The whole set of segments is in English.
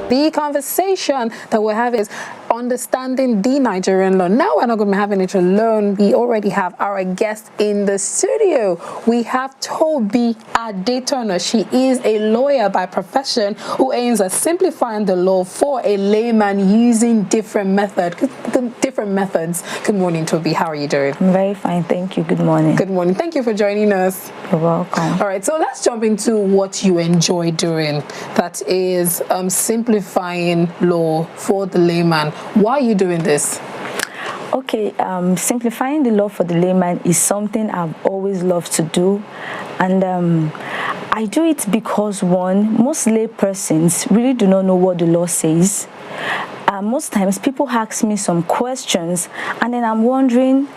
The conversation that we're having is understanding the Nigerian law. Now we're not going to be having it alone. We already have our guest in the studio. We have Toby Adetona. She is a lawyer by profession who aims at simplifying the law for a layman using different methods. Good morning, Toby. How are you doing? I'm very fine, thank you. Good morning. Good morning. Thank you for joining us. You're welcome. All right, so let's jump into what you enjoy doing. That is simplifying law for the layman. Why are you doing this? Okay, simplifying the law for the layman is something I've always loved to do, and I do it because, one, most lay persons really do not know what the law says. Most times people ask me some questions and then I'm wondering,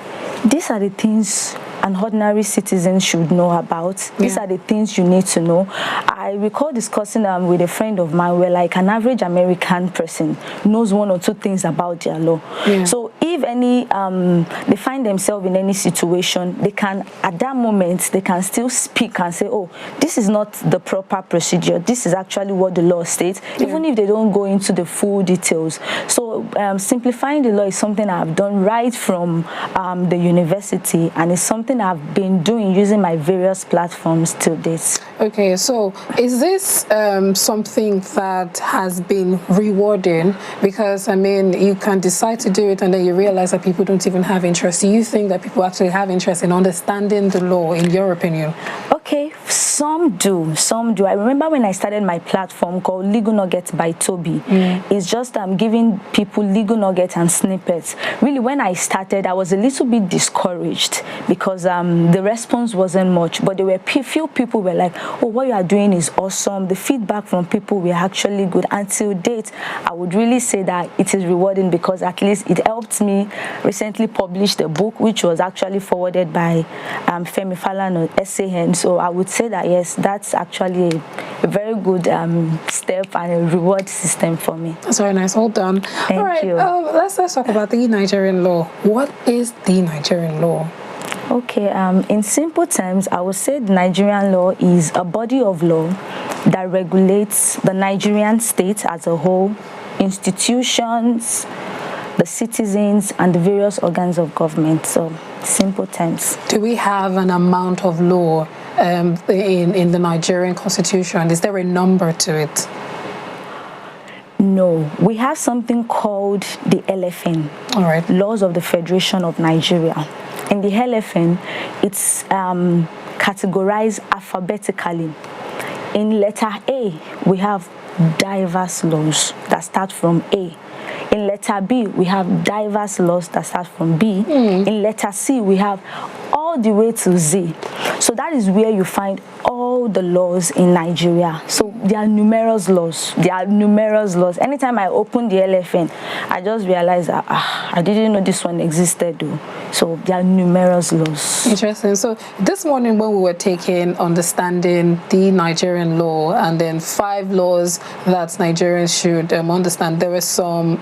these are the things an ordinary citizen should know about. These are the things you need to know. I recall discussing with a friend of mine where like an average American person knows one or two things about their law. So if any they find themselves in any situation, they can at that moment they can still speak and say, oh, this is not the proper procedure, this is actually what the law states, even if they don't go into the full details. So simplifying the law is something I've done right from the university, and it's something I've been doing using my various platforms to date. Okay, so is this something that has been rewarding? Because I mean, you can decide to do it and then you realize that people don't even have interest. Do you think that people actually have interest in understanding the law, in your opinion? Okay, some do. I remember when I started my platform called Legal Nuggets by Toby. It's just giving people legal nuggets and snippets. Really, when I started, I was a little bit discouraged because the response wasn't much, but there were few people were like, oh, what you are doing is awesome. The feedback from people were actually good. Until date, I would really say that it is rewarding because at least it helped me recently publish the book, which was actually forwarded by Femi Falana SAN. So I would say that yes, that's actually a very good step and a reward system for me. That's very nice. Hold on. Thank you. Let's talk about the Nigerian law. What is the Nigerian law? Okay, in simple terms, I would say the Nigerian law is a body of law that regulates the Nigerian state as a whole, institutions, the citizens, and the various organs of government. So, simple terms. Do we have an amount of law in the Nigerian constitution? Is there a number to it? No, we have something called the LFN, all right, Laws of the Federation of Nigeria. In the LFN, it's categorized alphabetically. In letter A, we have diverse laws that start from A. In letter B, we have diverse laws that start from B. In letter C, we have all the way to Z. So that is where you find all the laws in Nigeria. So there are numerous laws. Anytime I open the LFN, I just realize that I didn't know this one existed though. So there are numerous laws. Interesting. So this morning when we were taking understanding the Nigerian law and then 5 laws that Nigerians should understand, there were some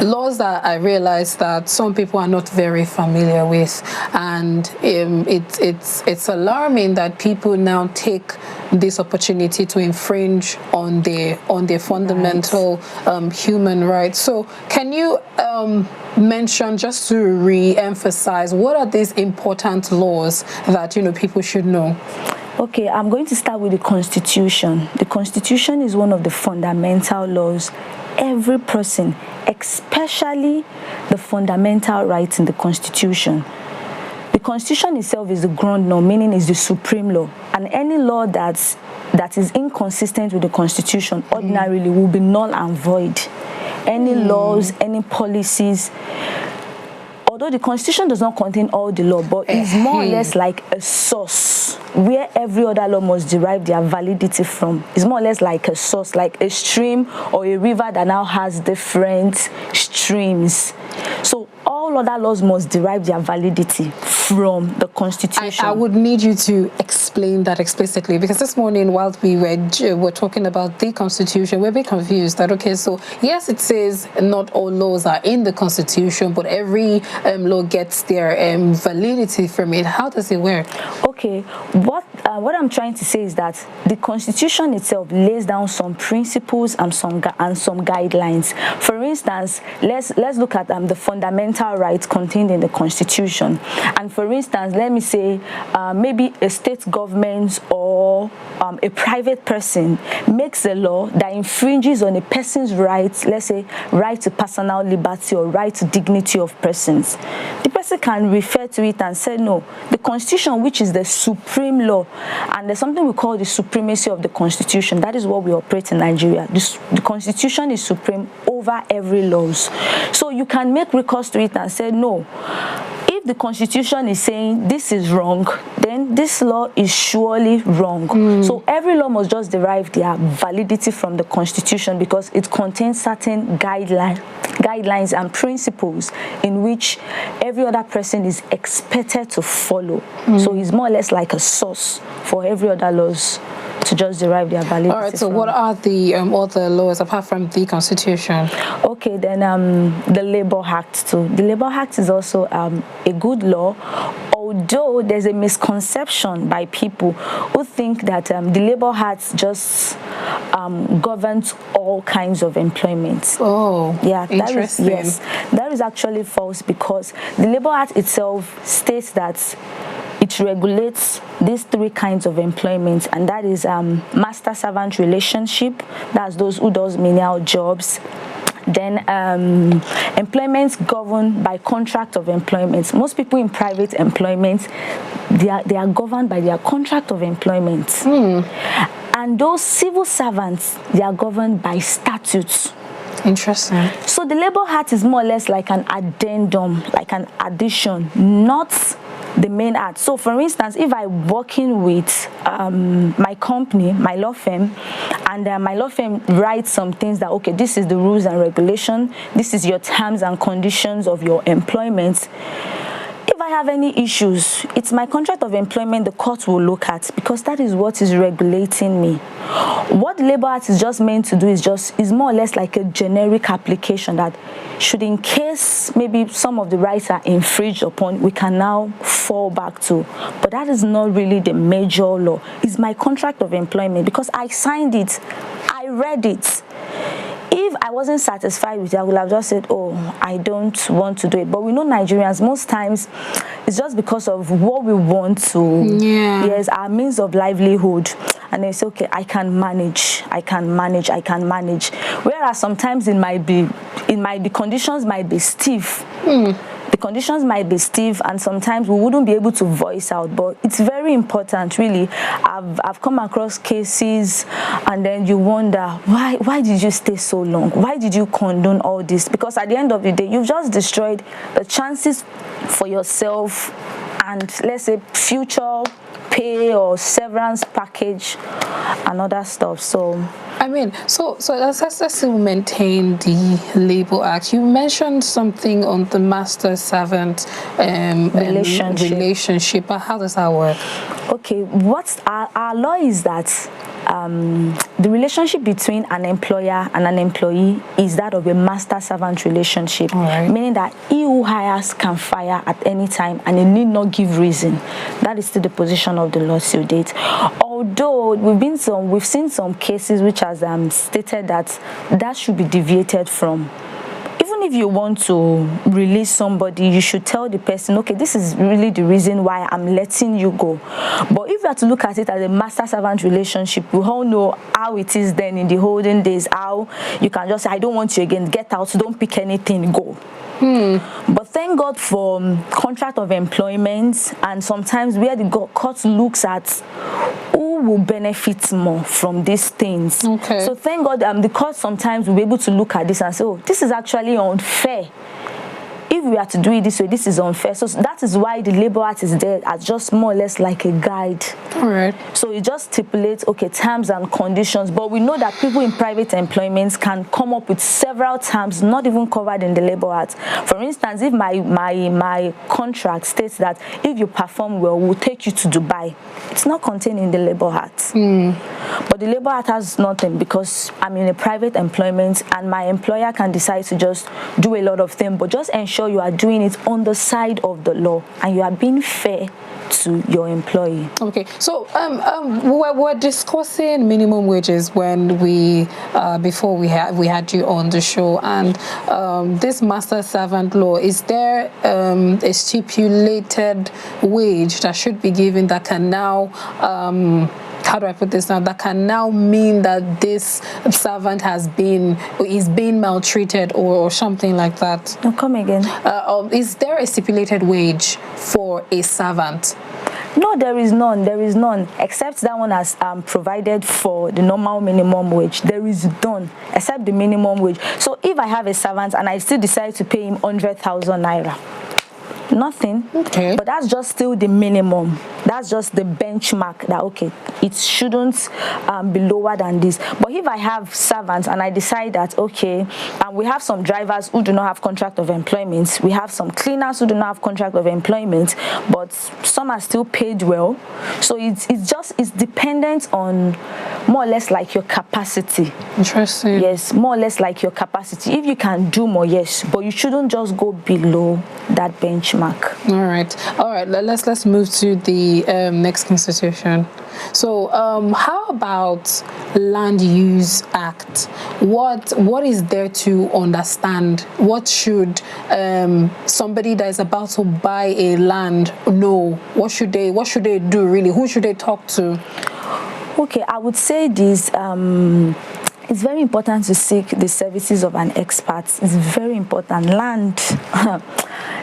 laws that I realized that some people are not very familiar with, and it's alarming that people now take this opportunity to infringe on their fundamental human rights. So can you mention, just to re-emphasize, what are these important laws that people should know? Okay, I'm going to start with the Constitution. The Constitution is one of the fundamental laws. Every person, especially the fundamental rights in the Constitution. The Constitution itself is the ground law, meaning is the supreme law. And any law that is inconsistent with the Constitution ordinarily will be null and void. Any laws, any policies, although the Constitution does not contain all the law, but it's more or less like a source where every other law must derive their validity from. It's more or less like a source, like a stream or a river that now has different streams. So all other laws must derive their validity from the Constitution. I would need you to explain that explicitly, because this morning while we were talking about the Constitution, we're a bit confused that, okay, so yes, it says not all laws are in the Constitution, but every law gets their validity from it. How does it work? Okay, what I'm trying to say is that the Constitution itself lays down some principles and some guidelines. For instance, let's look at the fundamental rights contained in the Constitution. And for instance, let me say maybe a state government or a private person makes a law that infringes on a person's rights, let's say right to personal liberty or right to dignity of persons. The person can refer to it and say, no, the Constitution, which is the supreme law, and there's something we call the supremacy of the Constitution. That is what we operate in Nigeria. The Constitution is supreme over every laws. So you can make recourse to it and say, no, if the Constitution is saying this is wrong, then this law is surely wrong. So every law must just derive their validity from the Constitution because it contains certain guidelines and principles in which every other person is expected to follow. So it's more or less like a source for every other laws to just derive their validity. All right, so what are the other laws apart from the Constitution? Okay, then the Labour Act too. The Labour Act is also a good law, although there's a misconception by people who think that the Labour Act just governs all kinds of employment. Oh, yeah, interesting. That is actually false because the Labour Act itself states that it regulates these three kinds of employment, and that is master-servant relationship, that's those who does menial jobs. Then employment governed by contract of employment. Most people in private employment, they are governed by their contract of employment. And those civil servants, they are governed by statutes. Interesting. So the Labour Act is more or less like an addendum, like an addition, not the main act. So for instance, if I'm working with my company, my law firm, and my law firm writes some things that, okay, this is the rules and regulation, this is your terms and conditions of your employment. If I have any issues, it's my contract of employment the court will look at because that is what is regulating me. What the Labour Act is just meant to do is more or less like a generic application that should, in case maybe some of the rights are infringed upon, we can now fall back to. But that is not really the major law. It's my contract of employment because I signed it, I read it. If I wasn't satisfied with it, I would have just said, oh, I don't want to do it. But we know Nigerians, most times, it's just because of what we want to, yes, our means of livelihood. And they say, okay, I can manage. Whereas sometimes the conditions might be stiff. The conditions might be stiff and sometimes we wouldn't be able to voice out, but it's very important, really. I've come across cases and then you wonder, why did you stay so long? Why did you condone all this? Because at the end of the day, you've just destroyed the chances for yourself and, let's say, future pay or severance package and other stuff. So I mean, so let's maintain the Labour Act. You mentioned something on the master-servant relationship. But how does that work? Okay, what our law is that the relationship between an employer and an employee is that of a master-servant relationship, meaning that he who hires can fire at any time and he need not give reason. That is still the position of the law till date. Although we've seen some cases which has stated that should be deviated from. Even if you want to release somebody, you should tell the person, okay, this is really the reason why I'm letting you go. But if you have to look at it as a master-servant relationship, we all know how it is then in the olden days, how you can just say, I don't want you again, get out, don't pick anything, go. But thank God for contract of employment, and sometimes where the court looks at who will benefit more from these things. So thank God the court sometimes will be able to look at this and say, oh, this is actually unfair. If we are to do it this way, this is unfair. So that is why the Labour Act is there as just more or less like a guide. So it just stipulates, okay, terms and conditions. But we know that people in private employments can come up with several terms not even covered in the Labour Act. For instance, if my contract states that if you perform well, we'll take you to Dubai, it's not contained in the Labour Act. But the Labour Act has nothing because I'm in a private employment and my employer can decide to just do a lot of things, but just ensure you are doing it on the side of the law and you are being fair to your employee. Okay, so we're discussing minimum wages when we before we had you on the show, and this master servant law, is there a stipulated wage that should be given that can now how do I put this now? That can now mean that this servant is being maltreated or something like that. No, come again. Is there a stipulated wage for a servant? No, there is none. There is none, except that one has provided for the normal minimum wage. There is none except the minimum wage. So if I have a servant and I still decide to pay him 100,000 naira, nothing. Okay. But that's just still the minimum. That's just the benchmark that, okay, it shouldn't be lower than this. But if I have servants and I decide that, okay, we have some drivers who do not have contract of employment, we have some cleaners who do not have contract of employment, but some are still paid well. So it's dependent on more or less like your capacity. Interesting. Yes, more or less like your capacity. If you can do more, yes, but you shouldn't just go below that benchmark. All right. Let's move to the next constitution. So how about Land Use Act? What is there to understand? What should somebody that is about to buy a land know? What should they do really? Who should they talk to? Okay, I would say this. It's very important to seek the services of an expert. It's very important. Land,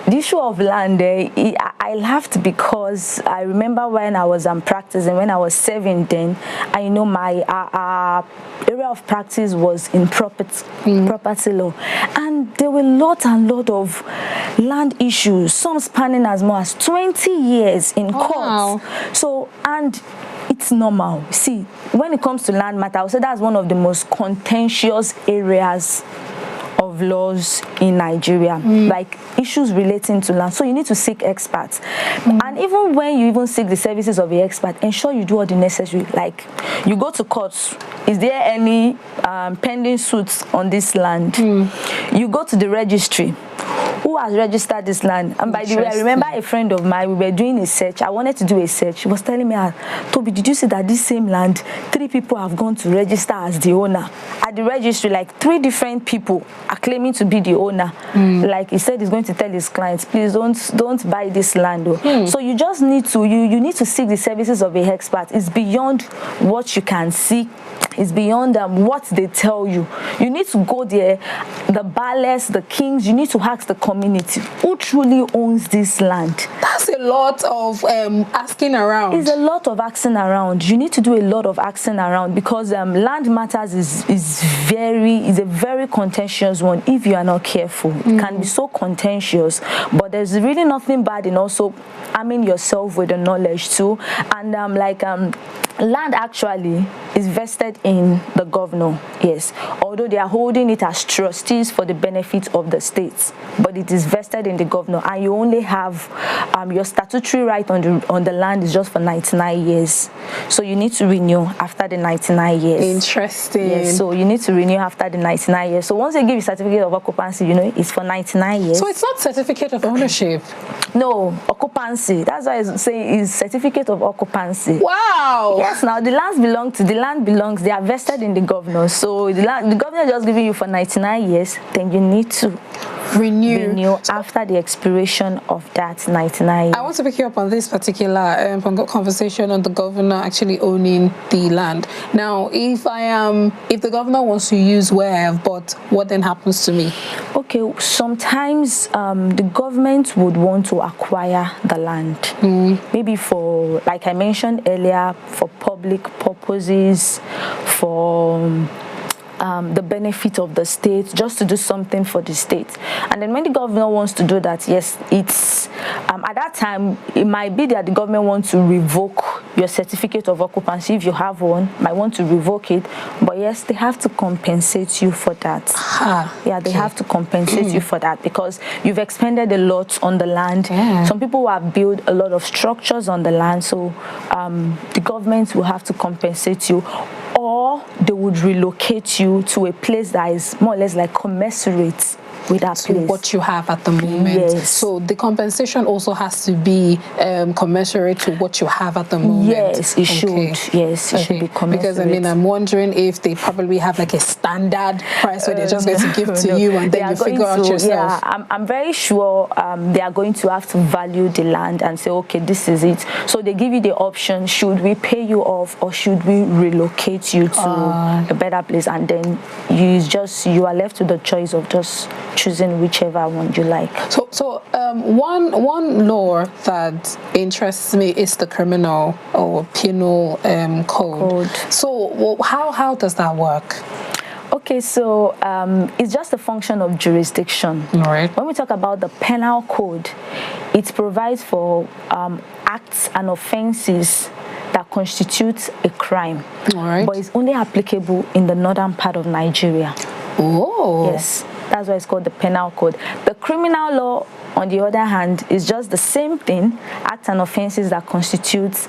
the issue of land, I laughed because I remember when I was practicing, when I was serving then, I know my area of practice was in property law. And there were lot of land issues, some spanning as much as 20 years in court. Wow. So, and it's normal. See, when it comes to land matter, I would say that's one of the most contentious areas of laws in Nigeria, like issues relating to land. So you need to seek experts. And even when you even seek the services of the expert, ensure you do all the necessary. Like, you go to courts, is there any pending suits on this land? You go to the registry. Who has registered this land? And by the way, I remember a friend of mine, we were doing a search. I wanted to do a search. She was telling me, Toby, did you see that this same land, 3 people have gone to register as the owner? At the registry, like 3 different people are claiming to be the owner. Like he said, he's going to tell his clients, please don't buy this land. So you just need to, you need to seek the services of a expert. It's beyond what you can see. It's beyond what they tell you. You need to go there, the bailiffs, the kings, you need to ask the community who truly owns this land. That's a lot of asking around. It's a lot of asking around. You need to do a lot of asking around because land matters is a very contentious one if you are not careful. It can be so contentious, but there's really nothing bad in also arming yourself with the knowledge too. And land actually is vested in the governor, yes, although they are holding it as trustees for the benefit of the states, but it is vested in the governor, and you only have your statutory right on the land is just for 99 years, so you need to renew after the 99 years. Interesting. Yes, so you need to renew after the 99 years. So once they give you certificate of occupancy, you know, it's for 99 years. So it's not certificate of ownership. No, occupancy. That's why I say is certificate of occupancy. Wow. Yes, now the land belongs, they are vested in the governor. So the governor just giving you for 99 years, then you need to renew after the expiration of that 99 years. I want to pick you up on this particular conversation on the governor actually owning the land. Now, if the governor wants to use where I have bought, what then happens to me? Okay, sometimes the government would want to acquire the land, maybe for, like I mentioned earlier, for public purposes, for the benefit of the state, just to do something for the state. And then when the governor wants to do that, yes, it's at that time it might be that the government wants to revoke your certificate of occupancy if you have one, might want to revoke it, but yes, they have to compensate you for that. Yeah, they have to compensate you for that because you've expended a lot on the land. Some people have built a lot of structures on the land, so the government will have to compensate you, or they would relocate you to a place that is more or less like commensurate to what you have at the moment. Yes. So the compensation also has to be commensurate to what you have at the moment. Yes, it should. Yes, it should be commensurate. Because I mean, I'm wondering if they probably have like a standard price where they're just going to give to you and then you figure out yourself. Yeah, I'm very sure they are going to have to value the land and say, okay, this is it. So they give you the option: should we pay you off or should we relocate you to a better place? And then you are left with the choice of just choosing whichever one you like. So one law that interests me is the criminal or penal code. So how does that work? Okay, so it's just a function of jurisdiction. All right. When we talk about the penal code, it provides for acts and offenses that constitute a crime. All right. But it's only applicable in the northern part of Nigeria. Oh. Yes, that's why it's called the penal code. The criminal law, on the other hand, is just the same thing, acts and offenses that constitute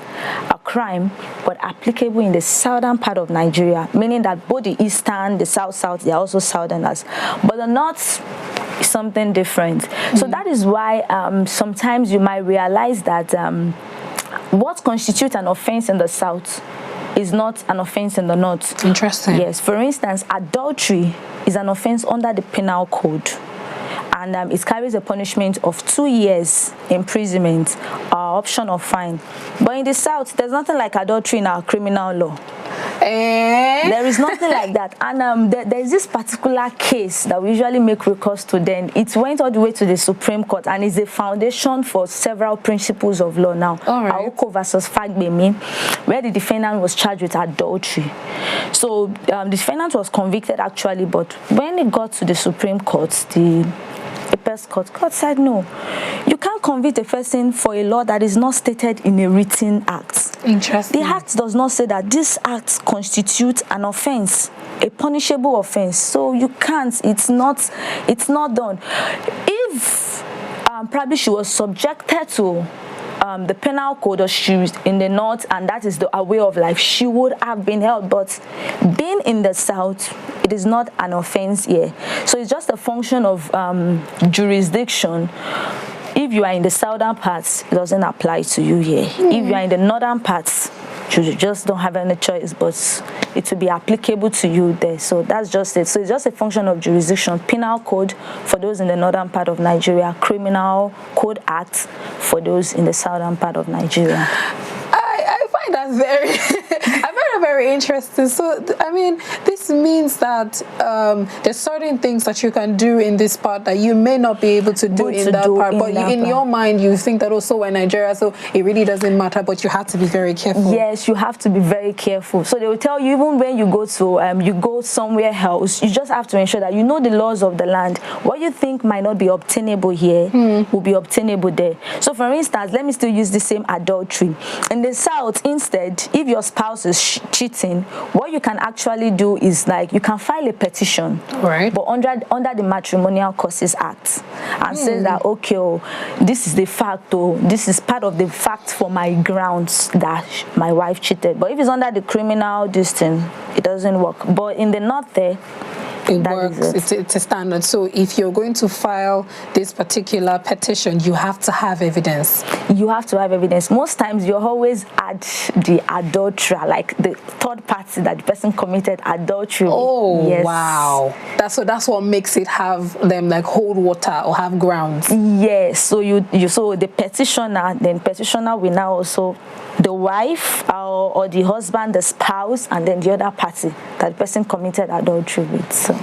a crime, but applicable in the southern part of Nigeria, meaning that both the eastern, the south, they are also southerners. But the north is something different. So that is why sometimes you might realize that what constitutes an offense in the south is not an offense in the north. Interesting. Yes, for instance, adultery is an offense under the penal code, and it carries a punishment of 2 years imprisonment or option of fine. But in the south, there's nothing like adultery in our criminal law. There is nothing like that. And there's this particular case that we usually make recourse to. Then it went all the way to the Supreme Court and is a foundation for several principles of law now. Aoko versus Fagbemi, where the defendant was charged with adultery. So the defendant was convicted actually, but when it got to the Supreme Court, the Appeals Court said no, you can't convict a person for a law that is not stated in a written act. Interesting. The act does not say that this act constitutes an offense, a punishable offense. So you can't. It's not done. If probably she was subjected to the penal code, or she was in the north and that is a way of life, she would have been held. But being in the south, it is not an offense here. So it's just a function of jurisdiction. If you are in the southern parts, it doesn't apply to you here. If you are in the northern parts, you just don't have any choice, but it will be applicable to you there. So that's just it. So it's just a function of jurisdiction. Penal code for those in the northern part of Nigeria, criminal code act for those in the southern part of Nigeria. I find that very interesting. So I mean, this means that there's certain things that you can do in this part that you may not be able to do in that part, but in your mind you think that also in Nigeria, so it really doesn't matter, but you have to be very careful. Yes, you have to be very careful. So they will tell you, even when you go to you go somewhere else, you just have to ensure that you know the laws of the land. What you think might not be obtainable here will be obtainable there. So for instance, let me still use the same adultery. In the south, instead, if your spouse is cheating, what you can actually do is like you can file a petition, right? But under the Matrimonial Causes Act, and says that okay, this is the fact, this is part of the fact for my grounds that my wife cheated. But if it's under the criminal thing, it doesn't work. But in the north there, it works. It's a standard. So if you're going to file this particular petition, you have to have evidence. You have to have evidence. Most times you always add the adulterer, like the third party that the person committed adultery. Oh, yes. Wow. That's what makes it have them like hold water or have grounds. Yes. So so the petitioner will now also the wife or the husband, the spouse, and then the other party that the person committed adultery with. So.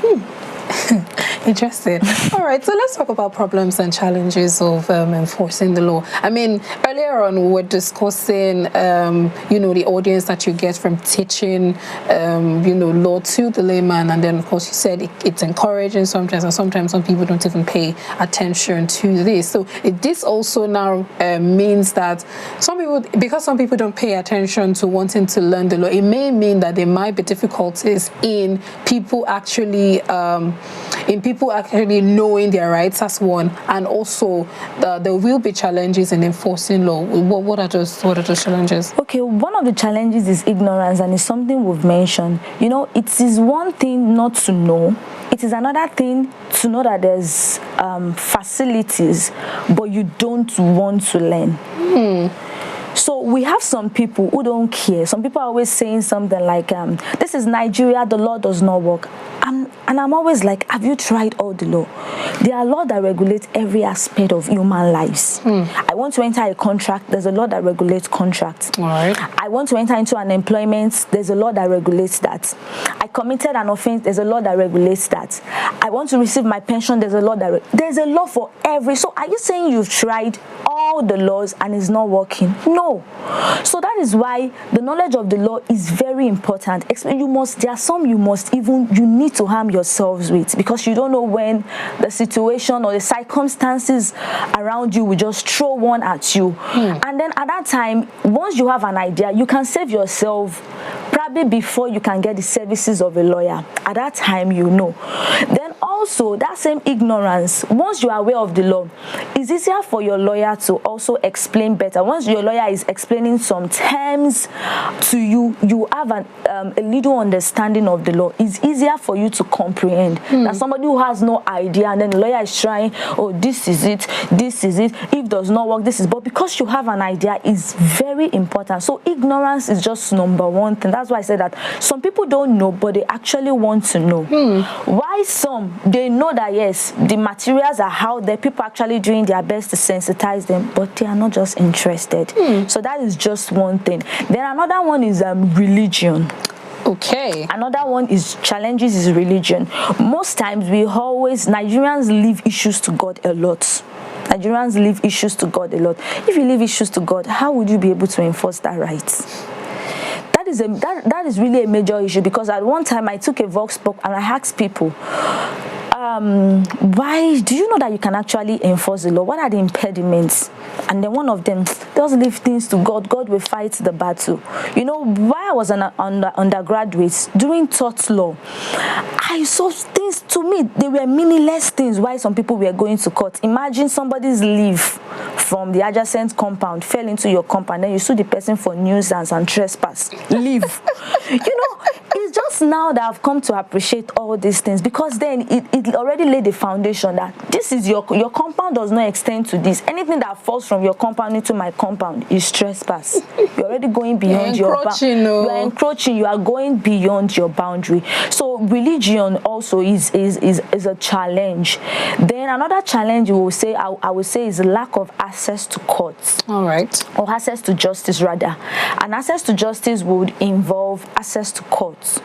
Interesting. All right, so let's talk about problems and challenges of enforcing the law. I mean, earlier on we were discussing, the audience that you get from teaching, law to the layman, and then of course you said it's encouraging sometimes, and sometimes some people don't even pay attention to this. So this also now means that because some people don't pay attention to wanting to learn the law, it may mean that there might be difficulties in people actually knowing their rights as one, and also there will be challenges in enforcing law. What are those challenges? Okay, one of the challenges is ignorance, and it's something we've mentioned. It is one thing not to know. It is another thing to know that there's facilities, but you don't want to learn. So we have some people who don't care. Some people are always saying something like, this is Nigeria, the law does not work. And I'm always like, have you tried all the law? There are laws that regulate every aspect of human lives. I want to enter a contract, there's a law that regulates contracts. All right. I want to enter into an employment, there's a law that regulates that. I committed an offense, there's a law that regulates that. I want to receive my pension, there's a law that there's a law for every. So are you saying you've tried all the laws and it's not working? No. So that is why the knowledge of the law is very important. There are some you need to harm yourselves with, because you don't know when the situation or the circumstances around you will just throw one at you. And then at that time, once you have an idea, you can save yourself probably before you can get the services of a lawyer. At that time, you know. Then also, that same ignorance, once you are aware of the law, it's easier for your lawyer to also explain better. Once your lawyer is explaining some terms to you, you have a little understanding of the law. It's easier for you to comprehend than somebody who has no idea, and then the lawyer is trying, oh, this is it, if it does not work, this is. But because you have an idea, is very important. So ignorance is just number one thing. That's why I said that some people don't know, but they actually want to know. Why some, they know that yes, the materials are out there, people are actually doing their best to sensitize them, but they are not just interested. So that is just one thing. Then another one is religion. Okay. Another one is challenges is religion. Most times Nigerians leave issues to God a lot. Nigerians leave issues to God a lot. If you leave issues to God, how would you be able to enforce that right? That is really a major issue, because at one time I took a vox pop and I asked people, why do you know that you can actually enforce the law? What are the impediments? And then one of them, just leave things to God. God will fight the battle. You know, while I was an undergraduate doing tort law, I saw things, to me, they were meaningless things why some people were going to court. Imagine somebody's leave from the adjacent compound fell into your compound, then you sue the person for nuisance and trespass. Leave. You know, it's just now that I've come to appreciate all these things, because then it already laid the foundation that this is your compound does not extend to this. Anything that falls from your compound into my compound is trespass. You're already going beyond your boundary. You are encroaching. You are going beyond your boundary. So religion also is a challenge. Then another challenge I would say is lack of access to courts. All right. Or access to justice rather. And access to justice would involve access to courts.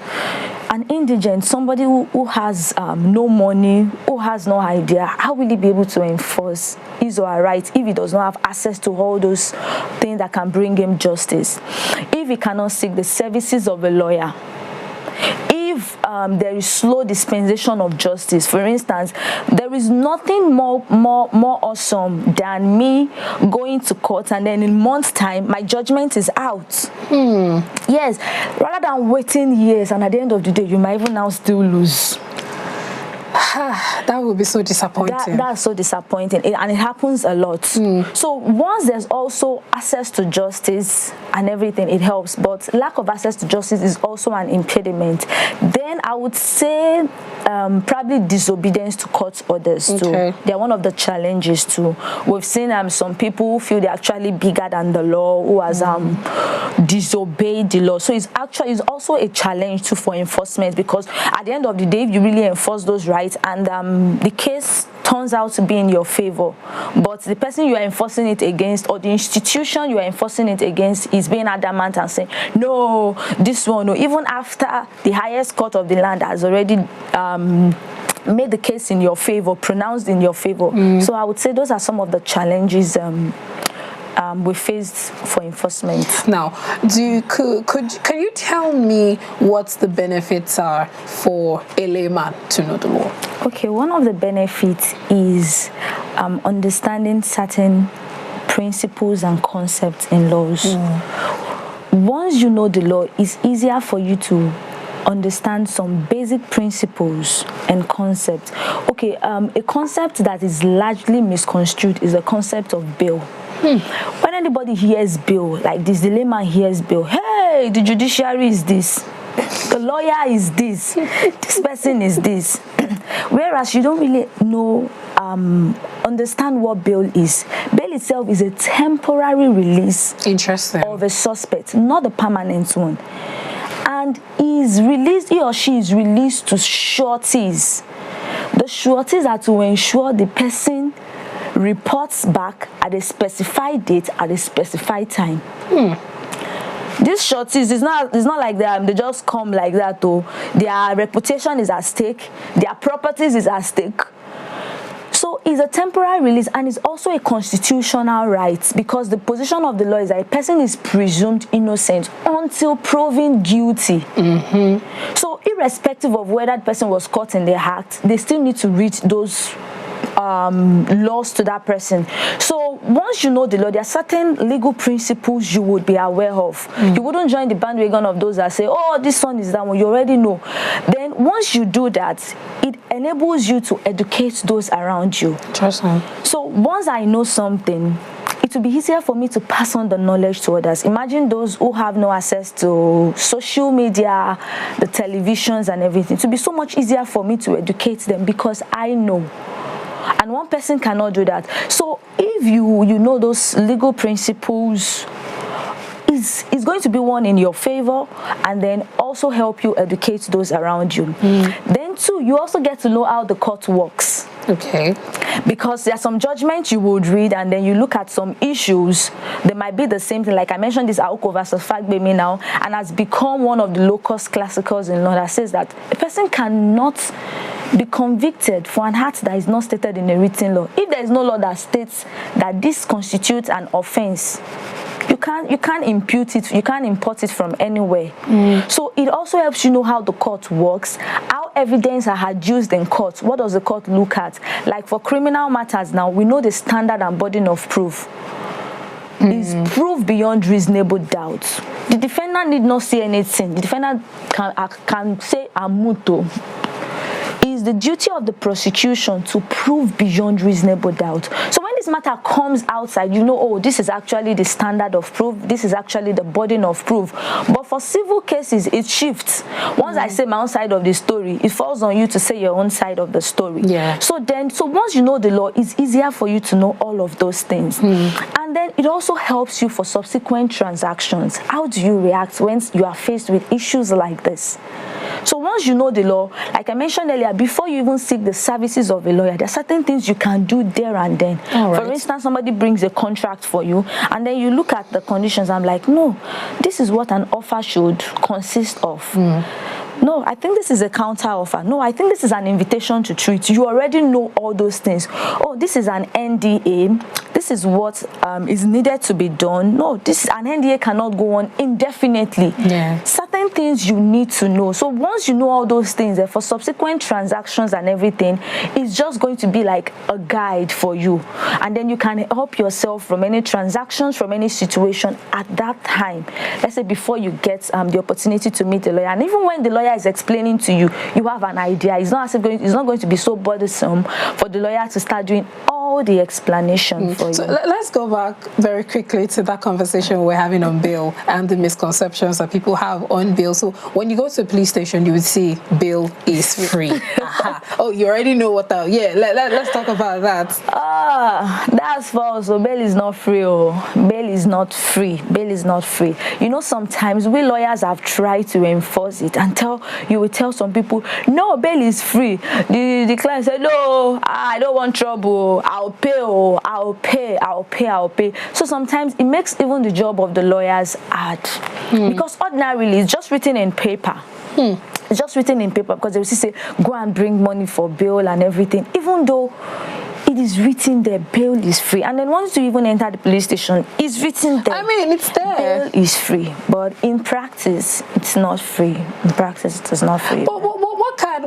An indigent, somebody who has no money, who has no idea, how will he be able to enforce his or her rights if he does not have access to all those things that can bring him justice? If he cannot seek the services of a lawyer, if there is slow dispensation of justice, for instance, there is nothing more awesome than me going to court and then in months' time my judgment is out. Yes, rather than waiting years and at the end of the day you might even now still lose. That would be so disappointing. That's so disappointing, and it happens a lot. So once there's also access to justice and everything, it helps, but lack of access to justice is also an impediment. Then I would say probably disobedience to court orders too. They're one of the challenges too. We've seen some people who feel they're actually bigger than the law, who has disobeyed the law. So it's also a challenge too for enforcement, because at the end of the day, if you really enforce those rights and the case turns out to be in your favor, but the person you are enforcing it against or the institution you are enforcing it against is being adamant and saying, no, this one, no, even after the highest court of the land has already made the case in your favor, pronounced in your favor. So I would say those are some of the challenges we faced for enforcement. Now, can you tell me what the benefits are for a layman to know the law? Okay, one of the benefits is understanding certain principles and concepts in laws. Once you know the law, it's easier for you to understand some basic principles and concepts. Okay, a concept that is largely misconstrued is the concept of bail. When anybody hears bail, like this, the layman hears bail, hey, the judiciary is this, the lawyer is this person is this. Whereas you don't really know, understand what bail is. Bail itself is a temporary release of a suspect, not a permanent one. And he or she is released to sureties. The sureties are to ensure the person reports back at a specified date at a specified time. These sureties, it's not like they just come like that though. Their reputation is at stake, their properties is at stake. So it's a temporary release, and it's also a constitutional right, because the position of the law is that a person is presumed innocent until proven guilty. So irrespective of whether the person was caught in the act, they still need to read those laws to that person. So once you know the law, there are certain legal principles you would be aware of. You wouldn't join the bandwagon of those that say, oh, this one is that one. You already know. Then once you do that, it enables you to educate those around you. Interesting. So once I know something, it will be easier for me to pass on the knowledge to others. Imagine those who have no access to social media, the televisions and everything. It will be so much easier for me to educate them because I know. And one person cannot do that. So if you know those legal principles, is going to be one in your favor, and then also help you educate those around you. Then too, you also get to know how the court works. Okay. Because there are some judgments you would read, and then you look at some issues, they might be the same thing. Like I mentioned, this Aoko versus Fagbemi now, and has become one of the locus classicals in law that says that a person cannot be convicted for an act that is not stated in a written law. If there is no law that states that this constitutes an offense, you can't impute it, you can't import it from anywhere. So it also helps you know how the court works, how evidence are adduced in court. What does the court look at? Like for criminal matters now, we know the standard and burden of proof is proof beyond reasonable doubt. The defendant need not say anything. The defendant can say amuto. Is the duty of the prosecution to prove beyond reasonable doubt. So when this matter comes outside, you know, oh, this is actually the standard of proof, this is actually the burden of proof. But for civil cases, it shifts. Once I say my own side of the story, it falls on you to say your own side of the story. So once you know the law, it's easier for you to know all of those things. And then it also helps you for subsequent transactions. How do you react when you are faced with issues like this? So once you know the law, like I mentioned earlier, before you even seek the services of a lawyer, there are certain things you can do there and then. For instance, somebody brings a contract for you, and then you look at the conditions. I'm like, no, this is what an offer should consist of. No, I think this is a counter offer. No, I think this is an invitation to treat. You already know all those things. Oh, this is an NDA. This is what is needed to be done. No, an NDA cannot go on indefinitely. Certain things you need to know. So once you know all those things, for subsequent transactions and everything, it's just going to be like a guide for you. And then you can help yourself from any transactions, from any situation at that time. Let's say before you get the opportunity to meet the lawyer. And even when the lawyer is explaining to you, you have an idea. It's not going to be so burdensome for the lawyer to start doing all the explanation for you. So let's go back very quickly to that conversation we're having on bail and the misconceptions that people have on bail. So when you go to a police station, you would see bail is free. Oh, you already know what that. Let's talk about that. That's false. So bail is not free. Bail is not free. Bail is not free. You know, sometimes we lawyers have tried to enforce it and you will tell some people, no, bail is free. The client said, no, I don't want trouble. I'll pay. So sometimes it makes even the job of the lawyers hard. Because ordinarily it's just written in paper. It's just written in paper because they will say, go and bring money for bail and everything. Even though it is written there, bail is free. And then once you even enter the police station, it's written there. I mean, it's there. Bail is free. But in practice, it's not free. In practice, it is not free. But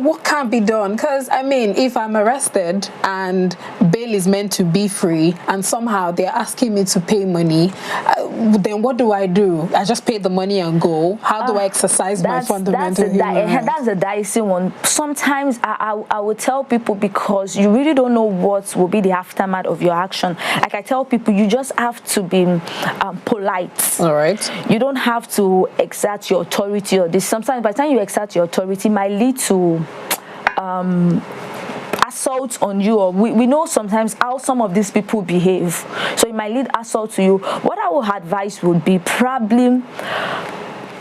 what can be done? Because, I mean, if I'm arrested and bail is meant to be free and somehow they're asking me to pay money, then what do? I just pay the money and go? How do I exercise my fundamental human rights? That's a dicey one. Sometimes I would tell people, because you really don't know what will be the aftermath of your action. Like I tell people, you just have to be polite. All right. You don't have to exert your authority or this. Sometimes by the time you exert your authority, it might lead to assault on you, or we know sometimes how some of these people behave, so it might lead assault to you. What I would advise would be probably,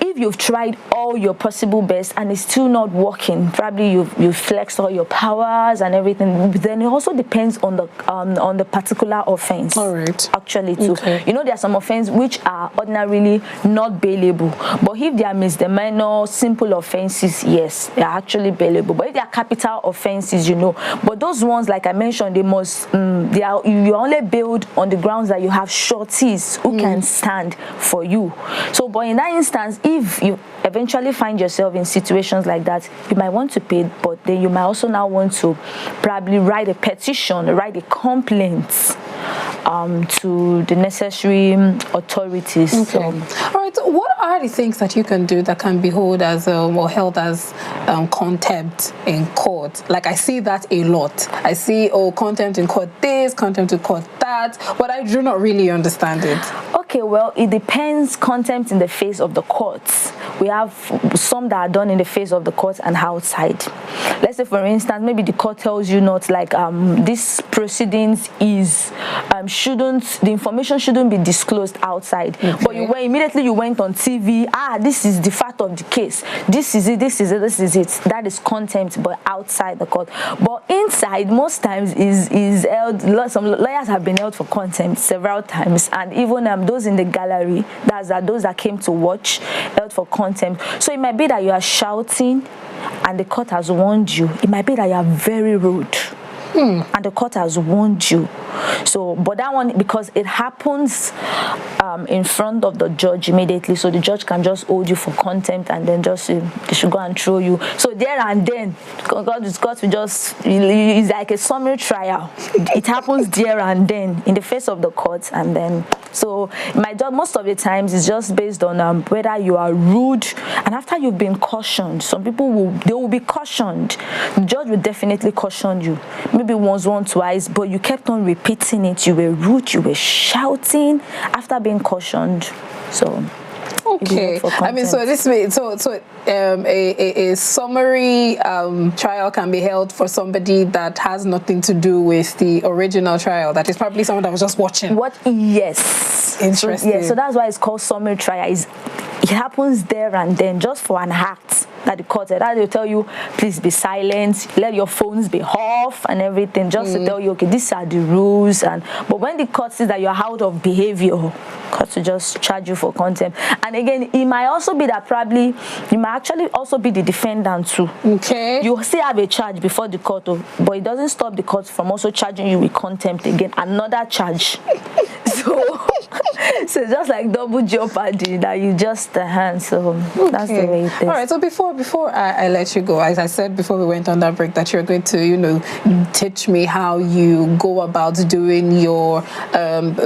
if you've tried all your possible best and it's still not working, probably you've flexed all your powers and everything, then it also depends on the particular offense. All right. Actually too. Okay. You know, there are some offenses which are ordinarily not bailable, but if they are misdemeanor, simple offenses, yes, they are actually bailable. But if they are capital offenses, you know, but those ones, like I mentioned, they must you're only bailed on the grounds that you have sureties who can stand for you. So, but in that instance, if you eventually find yourself in situations like that, you might want to pay, but then you might also now want to probably write a petition, write a complaint to the necessary authorities. Okay. So, all right. So what are the things that you can do that can be held as contempt in court? Like, I see that a lot. I see contempt in court this, contempt in court that, but I do not really understand it. Okay, well, it depends. Contempt in the face of the courts. We have some that are done in the face of the court and outside. Let's say, for instance, maybe the court tells you not, like, this proceedings is the information shouldn't be disclosed outside. Okay. But you went on TV. This is the fact of the case. This is it. This is it. This is it. That is contempt, but outside the court. But inside, most times is held. Some lawyers have been held for contempt several times, and even those in the gallery, those that came to watch, held for contempt. So it might be that you are shouting and the court has warned you. It might be that you are very rude and the court has warned you. So, but that one, because it happens in front of the judge immediately, so the judge can just hold you for contempt and then just they should go and throw you. So there and then, God will just, it's like a summary trial. It happens there and then in the face of the court, and then, so my job most of the times is just based on whether you are rude, and after you've been cautioned, some people will be cautioned. The judge will definitely caution you, maybe once, twice, but you kept on repeating it. You were rude, you were shouting after being cautioned. So okay, I mean, so this way, a summary trial can be held for somebody that has nothing to do with the original trial. That is probably someone that was just watching. Yes. Interesting. So that's why it's called summary trial. It happens there and then, just for an act that the court said. They'll tell you, please be silent, let your phones be off and everything, just to tell you, okay, these are the rules. But when the court sees that you're out of behavior, court will just charge you for contempt. And again, it might also be that probably you might actually also be the defendant too. Okay. You still have a charge before the court, but it doesn't stop the court from also charging you with contempt again, another charge. So just like double jeopardy that you just so that's the way it is. All right, so before I let you go, as I said before we went on that break, that you're going to teach me how you go about doing your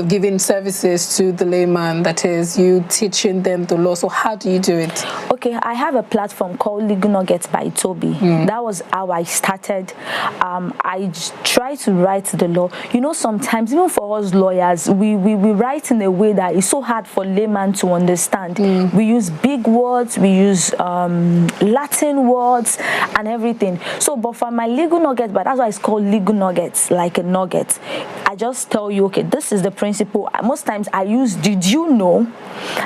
giving services to the layman, that is you teaching them the law. So how do you do it? Okay, I have a platform called Legal Nuggets by Toby. That was how I started. I try to write the law. Sometimes even for us lawyers, we write in a way that is so hard for layman to understand. We use big words, we use Latin words and everything. So, but for my legal nuggets, but that's why it's called legal nuggets, like a nugget. I just tell you, okay, this is the principle. Most times I use "did you know,"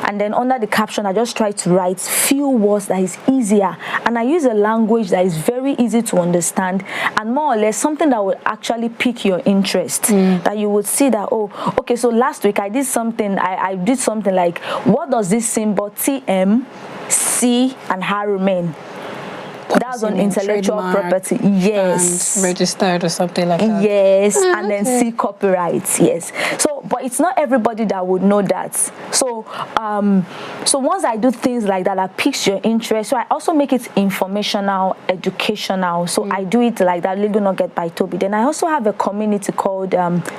and then under the caption I just try to write few words that is easier, and I use a language that is very easy to understand, and more or less something that will actually pique your interest. That you would see that, oh, okay, so last week I did something. I did something like, what does this symbol TM, C, and R remain? That's on intellectual property. Yes. And registered or something like that. Yes. And then C, copyrights. Yes. So, but it's not everybody that would know that. So, so once I do things like that piques your interest, so I also make it informational, educational. So I do it like that, Legal Nugget by Toby. Then I also have a community called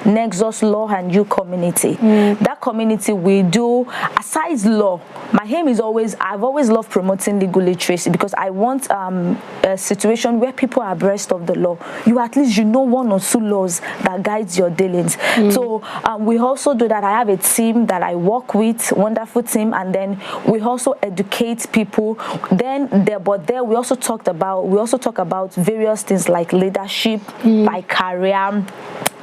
Nexus Law and You Community. That community we do, aside law, my aim is always, I've always loved promoting legal literacy, because I want a situation where people are abreast of the law. You at least one or two laws that guides your dealings. So we we also do that. I have a team that I work with, wonderful team, and then we also educate people. Then there we also talk about various things like leadership, like career,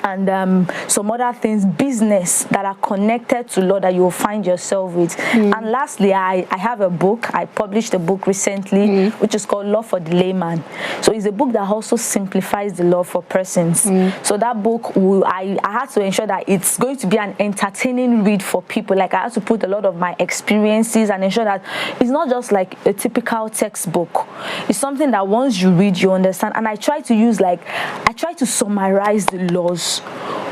and some other things, business that are connected to law that you will find yourself with. And lastly, I have a book. I published a book recently, which is called Law for the Layman. So it's a book that also simplifies the law for persons. So that book, I had to ensure that it's going to be an entertaining read for people. Like I had to put a lot of my experiences and ensure that it's not just like a typical textbook. It's something that once you read, you understand. And I try to summarize the laws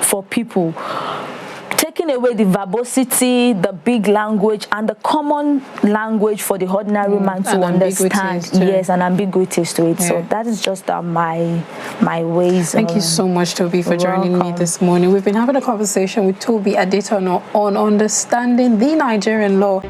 for people, taking away the verbosity, the big language, and the common language for the ordinary man to understand. Yes, and ambiguities to it. Yeah. So that is just my ways. Thank you so much, Toby, for joining me this morning. We've been having a conversation with Toby Adetono on understanding the Nigerian law.